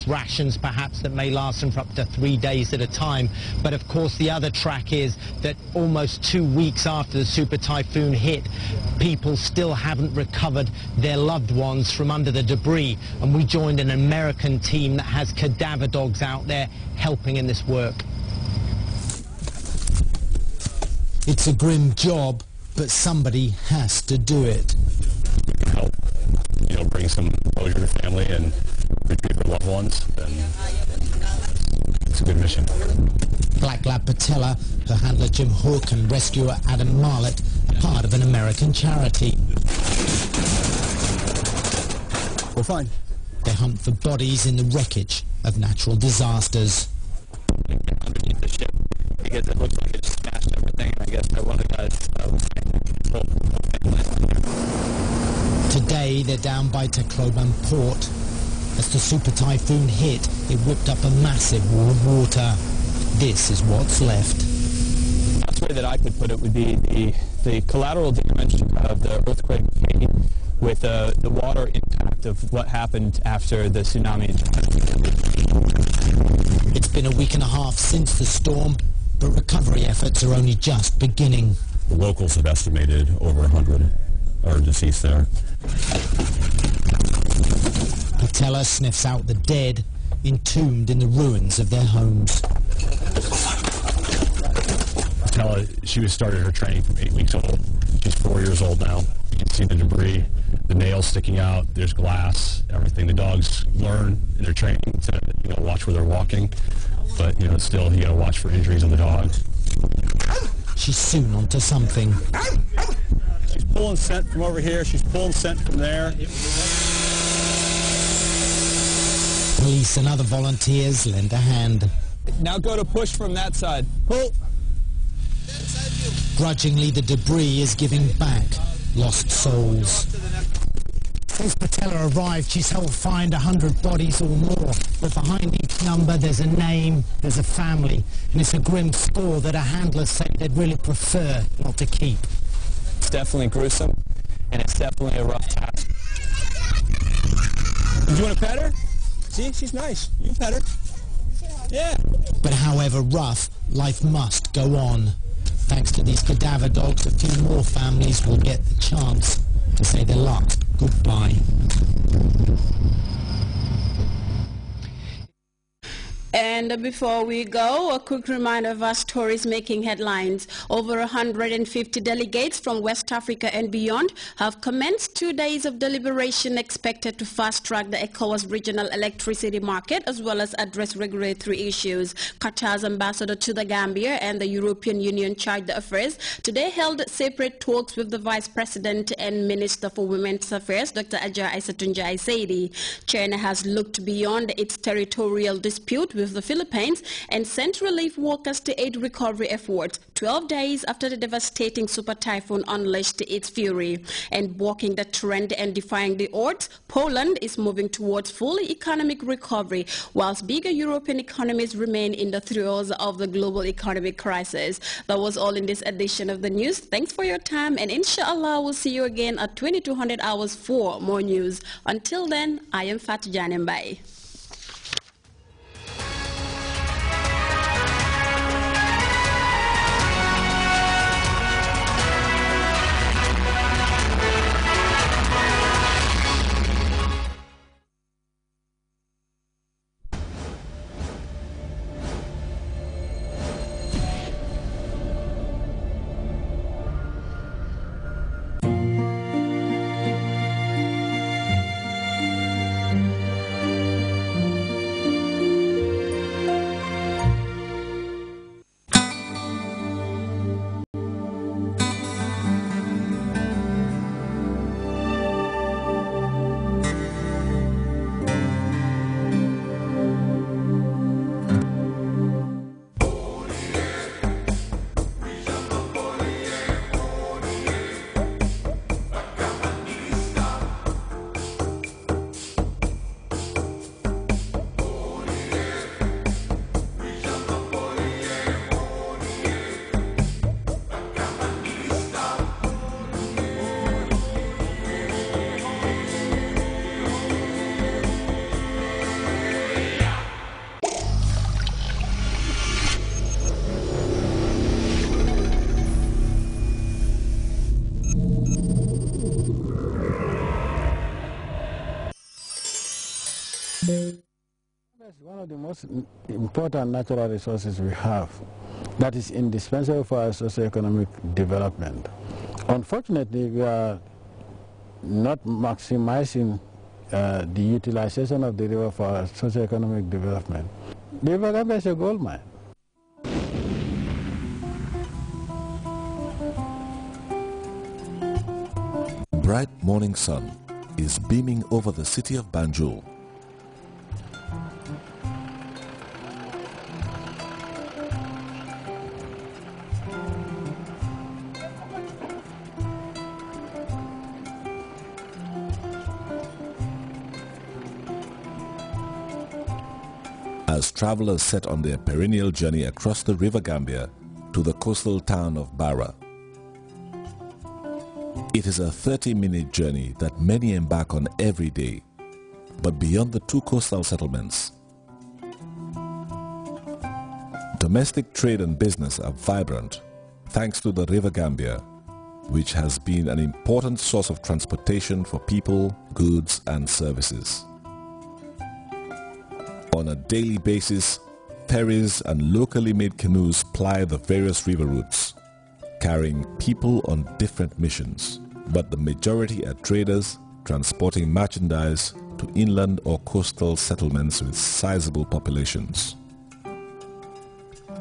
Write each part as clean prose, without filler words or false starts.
rations perhaps that may last them for up to 3 days at a time. But of course the other track is that almost 2 weeks after the super typhoon hit, people still haven't recovered their loved ones from under the debris, and we joined an American team that has cadaver dogs out there helping in this work. It's a grim job, but somebody has to do it. Help, bring some closure to family and retrieve their loved ones, and it's a good mission. Black Lab Patella, her handler Jim Hook and rescuer Adam Marlett are part of an American charity. We're fine. They hunt for bodies in the wreckage of natural disasters. Underneath the ship, because it looks like it just smashed everything, and I guess that one of the guys Today they're down by Tacloban port. As the super typhoon hit, it whipped up a massive wall of water. This is what's left. The best way that I could put it would be the collateral damage of the earthquake with the water impact of what happened after the tsunami. It's been a week and a half since the storm, but recovery efforts are only just beginning. The locals have estimated over 100 are deceased there. Patella sniffs out the dead, entombed in the ruins of their homes. Patella, she started her training from 8 weeks old. She's 4 years old now. You can see the debris, the nails sticking out, there's glass, everything. The dogs learn in their training to, watch where they're walking. But, still, you got to watch for injuries on the dog. She's soon onto something. She's pulling scent from over here. She's pulling scent from there. Police and other volunteers lend a hand. Now go to push from that side. Pull. Grudgingly, the debris is giving back lost souls. Since Patella arrived, she's helped find 100 bodies or more. But behind each number, there's a name, there's a family. And it's a grim score that her handlers say they'd really prefer not to keep. It's definitely gruesome, and it's definitely a rough task. Do you want to pet her? See, she's nice. You can pet her. Yeah. But however rough, life must go on. Thanks to these cadaver dogs, a few more families will get the chance to say their last goodbye. And before we go, a quick reminder of our stories making headlines. Over 150 delegates from West Africa and beyond have commenced 2 days of deliberation expected to fast-track the ECOWAS regional electricity market as well as address regulatory issues. Qatar's ambassador to the Gambia and the European Union charged affairs today held separate talks with the Vice President and Minister for Women's Affairs, Dr. Aja Aissatou Saidi. China has looked beyond its territorial dispute with the Philippines and sent relief workers to aid recovery efforts 12 days after the devastating super typhoon unleashed its fury. And bucking the trend and defying the odds, Poland is moving towards full economic recovery, whilst bigger European economies remain in the throes of the global economic crisis. That was all in this edition of the news. Thanks for your time, and inshallah we'll see you again at 2200 hours for more news. Until then, I am Fatou Janembai. It's one of the most important natural resources we have that is indispensable for our socioeconomic development. Unfortunately, we are not maximizing the utilization of the river for our socioeconomic development. The River Gambia is a gold mine. Bright morning sun is beaming over the city of Banjul. As travelers set on their perennial journey across the River Gambia to the coastal town of Barra. It is a 30-minute journey that many embark on every day, but beyond the two coastal settlements, domestic trade and business are vibrant thanks to the River Gambia, which has been an important source of transportation for people, goods and services. On a daily basis, ferries and locally made canoes ply the various river routes, carrying people on different missions, but the majority are traders transporting merchandise to inland or coastal settlements with sizable populations.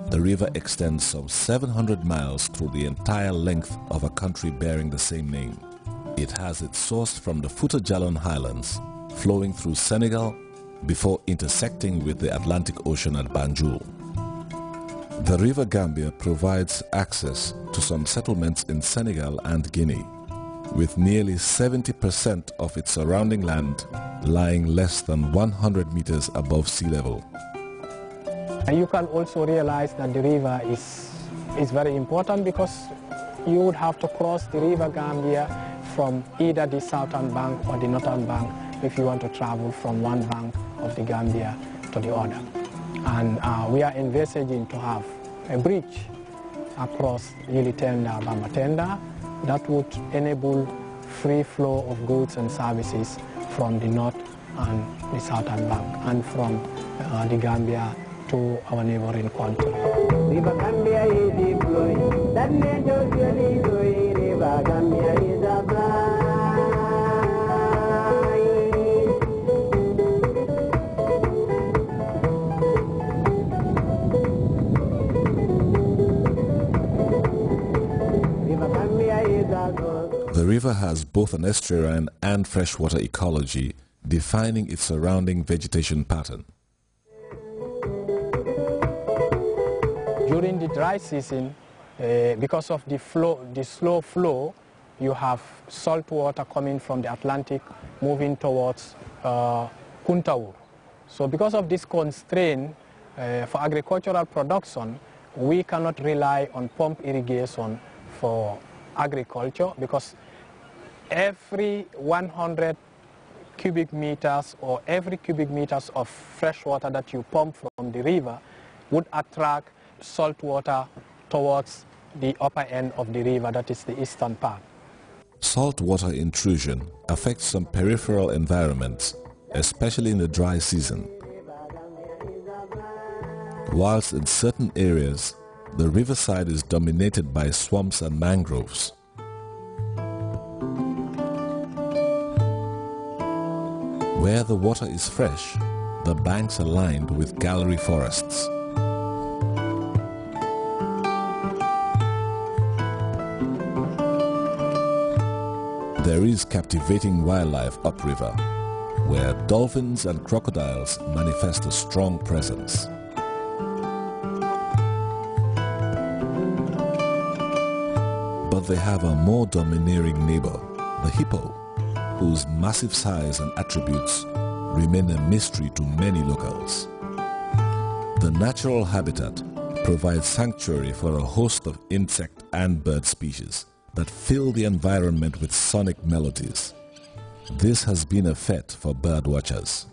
The river extends some 700 miles through the entire length of a country bearing the same name. It has its source from the Fouta Djallon Highlands, flowing through Senegal before intersecting with the Atlantic Ocean at Banjul. The River Gambia provides access to some settlements in Senegal and Guinea, with nearly 70% of its surrounding land lying less than 100 meters above sea level. You can also realize that the river is very important because you would have to cross the River Gambia from either the southern bank or the northern bank if you want to travel from one bank of the Gambia to the other. And we are envisaging to have a bridge across Yilitenda, Bamatenda that would enable free flow of goods and services from the north and the southern bank and from the Gambia to our neighboring country. River Gambia is deployed, that nature really doing, River Gambia is a The river has both an estuarine and freshwater ecology, defining its surrounding vegetation pattern. During the dry season, because of the slow flow, you have salt water coming from the Atlantic moving towards Kuntaur. So because of this constraint for agricultural production, we cannot rely on pump irrigation for agriculture because every 100 cubic meters or every cubic meters of fresh water that you pump from the river would attract salt water towards the upper end of the river, that is the eastern part. Salt water intrusion affects some peripheral environments, especially in the dry season. Whilst in certain areas, the riverside is dominated by swamps and mangroves. Where the water is fresh, the banks are lined with gallery forests. There is captivating wildlife upriver, where dolphins and crocodiles manifest a strong presence. But they have a more domineering neighbor, the hippo, whose massive size and attributes remain a mystery to many locals. The natural habitat provides sanctuary for a host of insect and bird species that fill the environment with sonic melodies. This has been a fete for bird watchers.